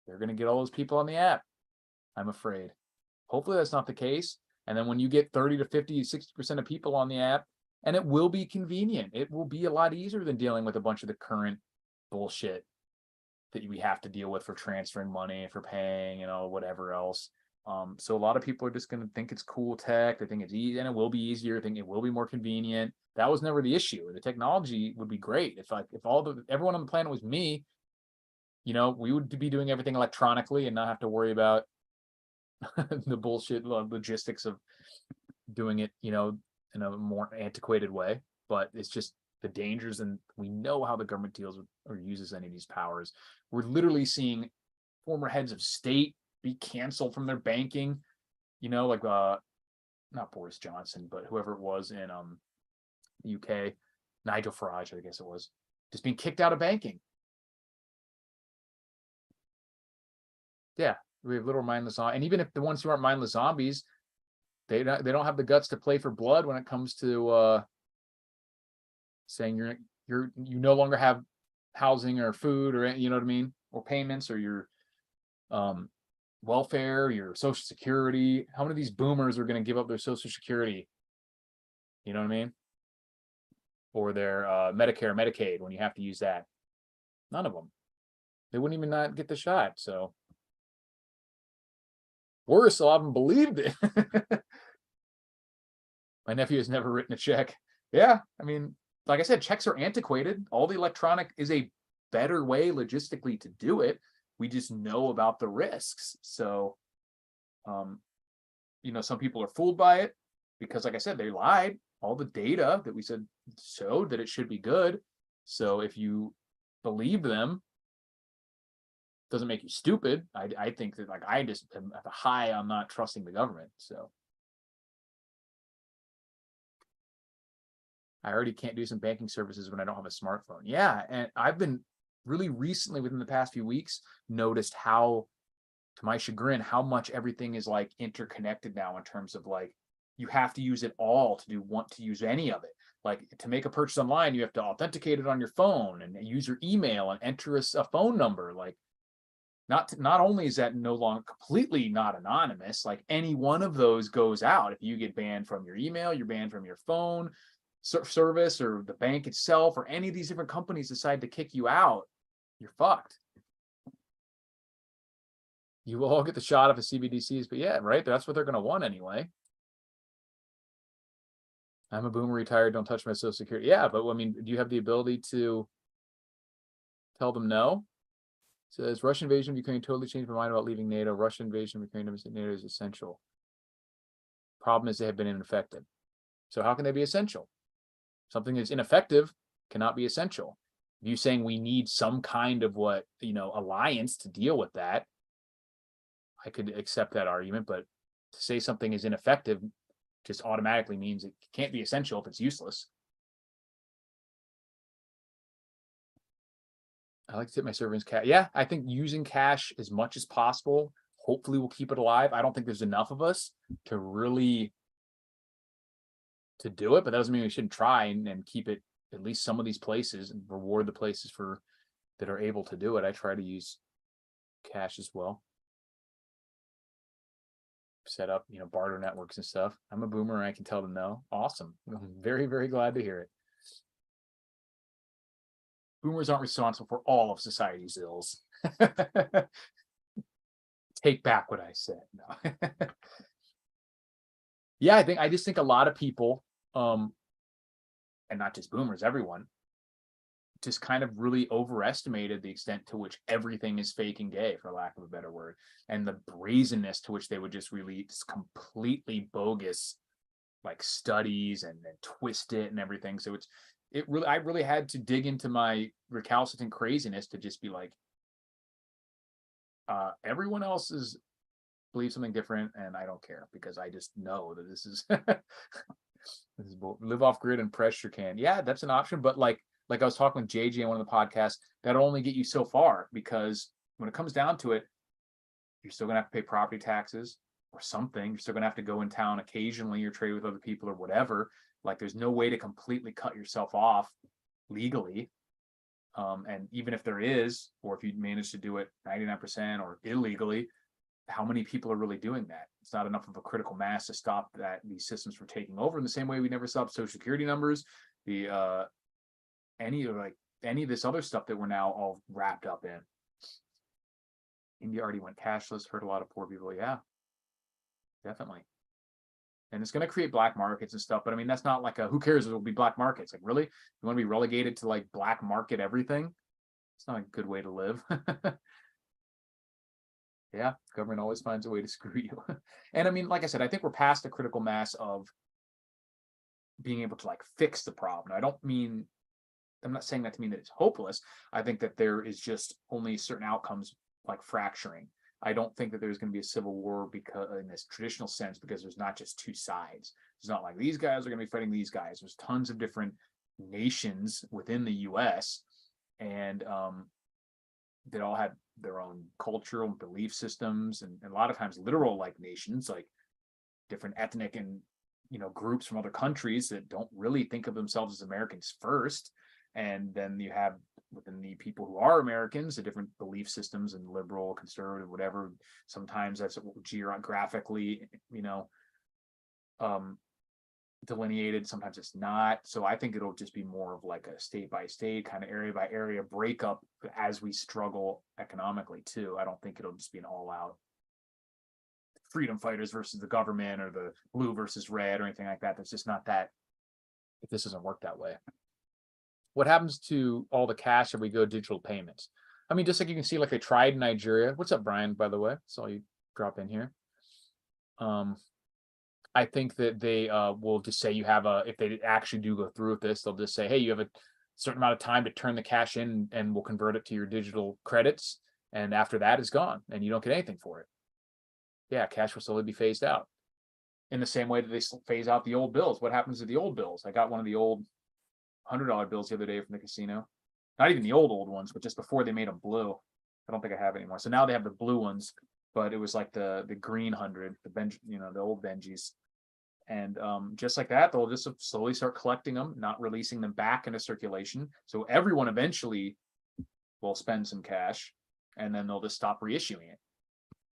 they're going to get all those people on the app, I'm afraid. Hopefully that's not the case. And then when you get 30 to 50, 60% of people on the app, and it will be convenient. It will be a lot easier than dealing with a bunch of the current bullshit that we have to deal with for transferring money, for paying, whatever else. So a lot of people are just going to think it's cool tech. They think it's easy, and it will be easier. Think it will be more convenient. That was never the issue. The technology would be great if everyone on the planet was me. We would be doing everything electronically and not have to worry about the bullshit logistics of doing it, in a more antiquated way. But it's just the dangers, and we know how the government deals with or uses any of these powers. We're literally seeing former heads of state be canceled from their banking, like not Boris Johnson, but whoever it was in the UK, Nigel Farage, I guess it was, just being kicked out of banking. Yeah, we have little mindless, and even if the ones who aren't mindless zombies, they don't have the guts to play for blood when it comes to saying you no longer have housing or food or you know what I mean, or payments or your welfare, your social security. How many of these boomers are going to give up their social security? You know what I mean? Or their Medicare, Medicaid when you have to use that. None of them. They wouldn't even not get the shot. So worse, a lot of them believed it. My nephew has never written a check. Yeah, I mean, like I said, checks are antiquated. All the electronic is a better way logistically to do it. We just know about the risks. So, some people are fooled by it. because like I said, they lied. All the data that we said showed that it should be good. So if you believe them, doesn't make you stupid. I think that like I just am at the high on not trusting the government. So I already can't do some banking services when I don't have a smartphone. Yeah, and I've been really recently within the past few weeks noticed how, to my chagrin, how much everything is like interconnected now in terms of like you have to use it all to want to use any of it. Like to make a purchase online, you have to authenticate it on your phone and use your email and enter a phone number. Like not only is that no longer completely not anonymous, like any one of those goes out. If you get banned from your email, you're banned from your phone service or the bank itself, or any of these different companies decide to kick you out, you're fucked. You will all get the shot of a CBDCs, but yeah, right. That's what they're going to want anyway. I'm a boomer, retired. Don't touch my social security. Yeah, but I mean, do you have the ability to tell them no? It says Russian invasion of Ukraine totally changed my mind about leaving NATO. Russian invasion of Ukraine, NATO is essential. Problem is they have been ineffective. So how can they be essential? Something that's ineffective cannot be essential. You saying we need some kind of alliance to deal with that, I could accept that argument, but to say something is ineffective just automatically means it can't be essential if it's useless. I like to tip my servers cash. Yeah, I think using cash as much as possible, hopefully we'll keep it alive. I don't think there's enough of us to really to do it, but that doesn't mean we shouldn't try and keep it at least some of these places and reward the places that are able to do it. I try to use cash as well. Set up, barter networks and stuff. I'm a boomer and I can tell them no. Awesome. I'm very, very glad to hear it. Boomers aren't responsible for all of society's ills. Take back what I said. No. Yeah, I just think a lot of people, and not just boomers, everyone, just kind of really overestimated the extent to which everything is fake and gay, for lack of a better word, and the brazenness to which they would just release completely bogus like studies and twist it and everything. So I really had to dig into my recalcitrant craziness to just be like, everyone else believes something different, and I don't care because I just know that this is this is live off grid and pressure can. Yeah, that's an option, but like I was talking with JJ in one of the podcasts, that'll only get you so far, because when it comes down to it, you're still gonna have to pay property taxes or something. You're still gonna have to go in town occasionally or trade with other people or whatever. Like there's no way to completely cut yourself off legally. And even if there is, or if you manage to do it 99% or illegally, how many people are really doing that? It's not enough of a critical mass to stop these systems from taking over. In the same way we never stopped social security numbers, any of this other stuff that we're now all wrapped up in. India already went cashless, hurt a lot of poor people. Yeah, definitely. And it's going to create black markets and stuff, but I mean, that's not like who cares, it will be black markets. Like, really? You want to be relegated to like black market everything? It's not a good way to live. Yeah, government always finds a way to screw you. And I mean, like I said, I think we're past the critical mass of being able to like fix the problem. I'm not saying that to mean that it's hopeless. I think that there is just only certain outcomes like fracturing. I don't think that there's going to be a civil war because in this traditional sense, because there's not just two sides. It's not like these guys are going to be fighting these guys. There's tons of different nations within the US, and that all have their own cultural and belief systems, and a lot of times literal like nations, like different ethnic and groups from other countries that don't really think of themselves as Americans first. And then you have within the people who are Americans, the different belief systems and liberal, conservative, whatever. Sometimes that's geographically, delineated. Sometimes it's not. So I think it'll just be more of like a state by state kind of area by area breakup as we struggle economically too. I don't think it'll just be an all out freedom fighters versus the government or the blue versus red or anything like that. There's just not that. If this doesn't work that way. What happens to all the cash if we go digital payments? I mean, just like you can see, like they tried in Nigeria. What's up, Brian, by the way? Saw you drop in here. I think that they will just say you have if they actually do go through with this, they'll just say, hey, you have a certain amount of time to turn the cash in and we'll convert it to your digital credits. And after that, it's gone and you don't get anything for it. Yeah, cash will slowly be phased out. In the same way that they phase out the old bills. What happens to the old bills? I got one of the old $100 bills the other day from the casino. Not even the old ones, but just before they made them blue. I don't think I have anymore. So now they have the blue ones, but it was like the green 100, the old Benjis. And just like that, they'll just slowly start collecting them, not releasing them back into circulation. So everyone eventually will spend some cash, and then they'll just stop reissuing it.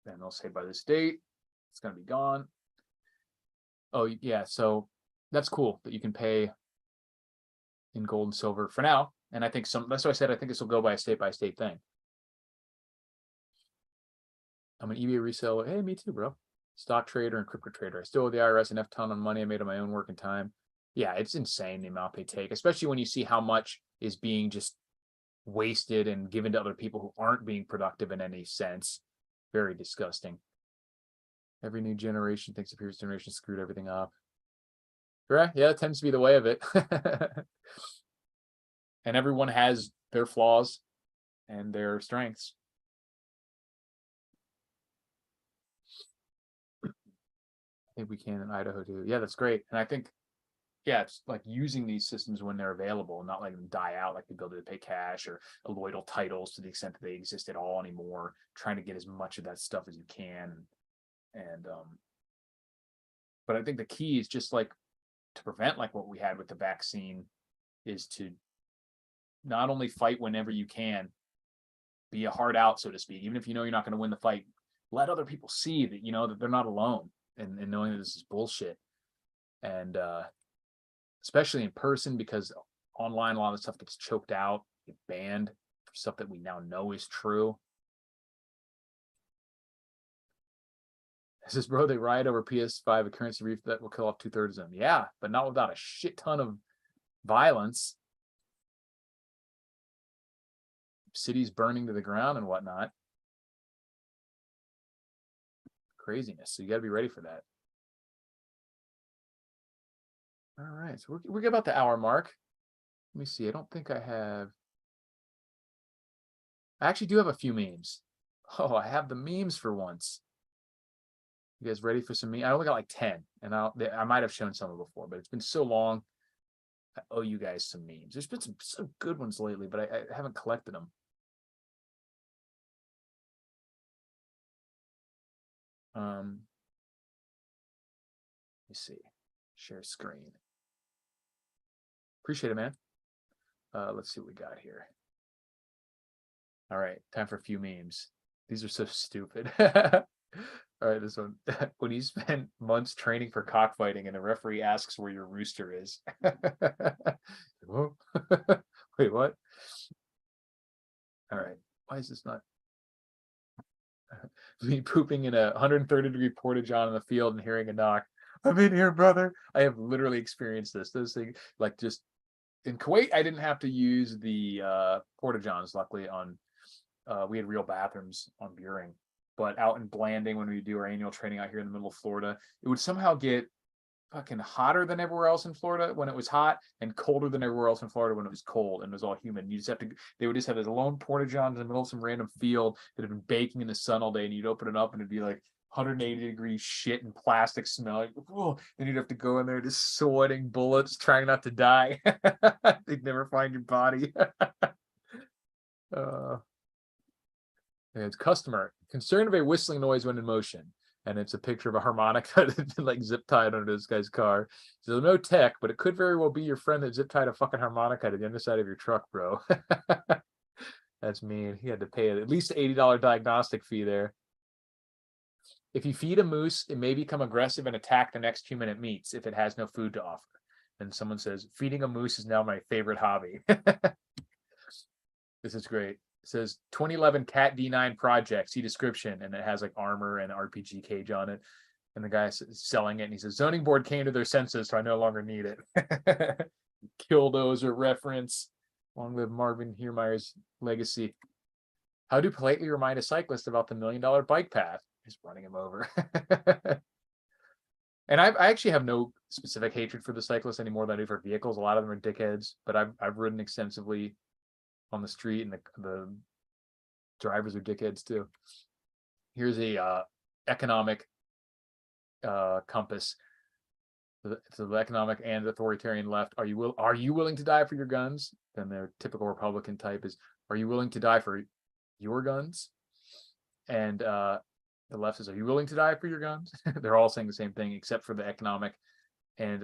Then they'll say by this date, it's going to be gone. Oh, yeah. So that's cool that you can pay in gold and silver for now. And I think that's why I said I think this will go by state thing. I'm an eBay reseller. Hey, me too, bro. Stock trader and crypto trader. I still owe the IRS enough ton of money I made on my own work and time. Yeah, it's insane the amount they take, especially when you see how much is being just wasted and given to other people who aren't being productive in any sense. Very disgusting. Every new generation thinks the previous generation screwed everything up. Right? Yeah, it tends to be the way of it. And everyone has their flaws and their strengths. I think we can in Idaho too. Yeah, that's great. And I think, yeah, it's like using these systems when they're available, not letting them die out, like the ability to pay cash or alloidal titles to the extent that they exist at all anymore, trying to get as much of that stuff as you can. And but I think the key is just like to prevent like what we had with the vaccine is to not only fight whenever you can, be a hard out, so to speak, even if you know you're not going to win the fight, let other people see that, that they're not alone and knowing that this is bullshit. And especially in person, because online, a lot of stuff gets choked out, get banned for stuff that we now know is true. It says, bro, they riot over PS5, a currency reef that will kill off 2/3 of them. Yeah, but not without a shit ton of violence. Cities burning to the ground and whatnot. Craziness. So you got to be ready for that. All right. So we're about the hour mark. Let me see. I don't think I have. I actually do have a few memes. Oh, I have the memes for once. You guys ready for some memes? I only got like 10, and I might have shown some before, but it's been so long. I owe you guys some memes. There's been some good ones lately, but I haven't collected them. Let me see. Share screen. Appreciate it, man. Let's see what we got here. All right, time for a few memes. These are so stupid. All right, this one. When you spend months training for cockfighting and the referee asks where your rooster is. Wait, what? All right, why is this not? Me pooping in a 130-degree porta-john in the field and hearing a knock. I'm in here, brother. I have literally experienced this. This thing, like just in Kuwait, I didn't have to use the porta-johns. Luckily, we had real bathrooms on Buring. But out in Blanding, when we do our annual training out here in the middle of Florida, it would somehow get fucking hotter than everywhere else in Florida when it was hot and colder than everywhere else in Florida when it was cold and it was all humid. You just have to, they would just have this lone porta john in the middle of some random field that had been baking in the sun all day, and you'd open it up and it'd be like 180-degree shit and plastic smell. Like, oh, then you'd have to go in there just sweating bullets, trying not to die. They'd never find your body. It's customer concerned of a whistling noise when in motion, and it's a picture of a harmonica that's been like zip tied under this guy's car. So no tech, but it could very well be your friend that zip tied a fucking harmonica to the underside of your truck, bro. That's mean. He had to pay at least $80 diagnostic fee there. If you feed a moose, it may become aggressive and attack the next human it meets if it has no food to offer. And someone says, feeding a moose is now my favorite hobby. This is great. It says 2011 Cat D9 project, see description, and it has like armor and RPG cage on it. And the guy's selling it, and he says, zoning board came to their senses, so I no longer need it. Killdozer reference. Long live Marvin Heermeyer's legacy. How to politely remind a cyclist about the $1 million bike path? Just running him over. And I actually have no specific hatred for the cyclists any more than I do for vehicles. A lot of them are dickheads, but I've ridden extensively on the street, and the drivers are dickheads too. Here's a economic compass. So the economic and authoritarian left. Are you willing to die for your guns? Then their typical Republican type is, are you willing to die for your guns? And the left says, are you willing to die for your guns? They're all saying the same thing, except for the economic and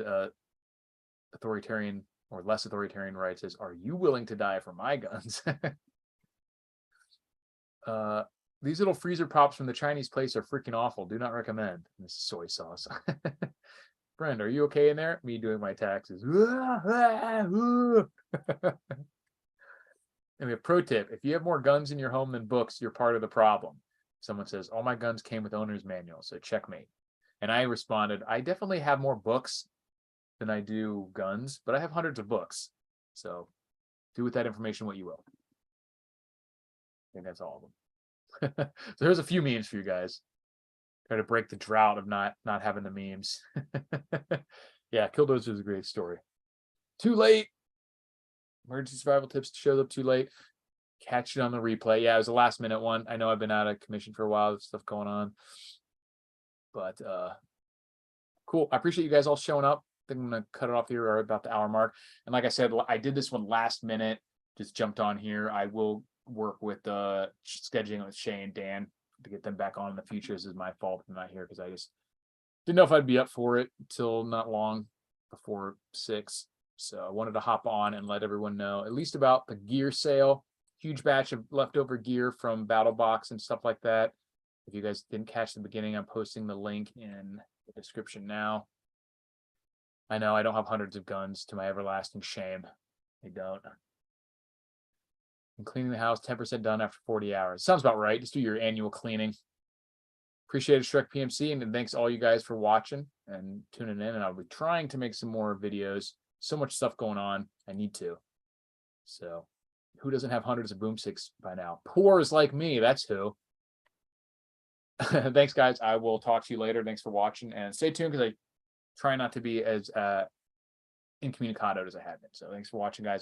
authoritarian or less authoritarian right says, are you willing to die for my guns? These little freezer pops from the Chinese place are freaking awful. Do not recommend. This is soy sauce. Friend, are you okay in there? Me doing my taxes. And we have pro tip. If you have more guns in your home than books, you're part of the problem. Someone says, all my guns came with owner's manuals, so checkmate. And I responded, I definitely have more books than I do guns, but I have hundreds of books. So do with that information what you will. I think that's all of them. So here's a few memes for you guys. Try to break the drought of not having the memes. Yeah, Killdozer is a great story. Too late. Emergency survival tips shows up too late. Catch it on the replay. Yeah, it was a last minute one. I know I've been out of commission for a while. There's stuff going on. But cool. I appreciate you guys all showing up. I think I'm gonna cut it off here or about the hour mark. And like I said, I did this one last minute. Just jumped on here. I will work with scheduling with Shay and Dan to get them back on in the future. This is my fault I'm not here because I just didn't know if I'd be up for it until not long before 6. So I wanted to hop on and let everyone know at least about the gear sale. Huge batch of leftover gear from Battle Box and stuff like that. If you guys didn't catch the beginning, I'm posting the link in the description now. I know I don't have hundreds of guns, to my everlasting shame. I don't. And cleaning the house, 10% done after 40 hours. Sounds about right. Just do your annual cleaning. Appreciate it, Shrek PMC, and thanks all you guys for watching and tuning in. And I'll be trying to make some more videos. So much stuff going on. I need to. So who doesn't have hundreds of boomsticks by now? Poors like me. That's who. Thanks, guys. I will talk to you later. Thanks for watching, and stay tuned because I try not to be as incommunicado as I have been. So thanks for watching, guys.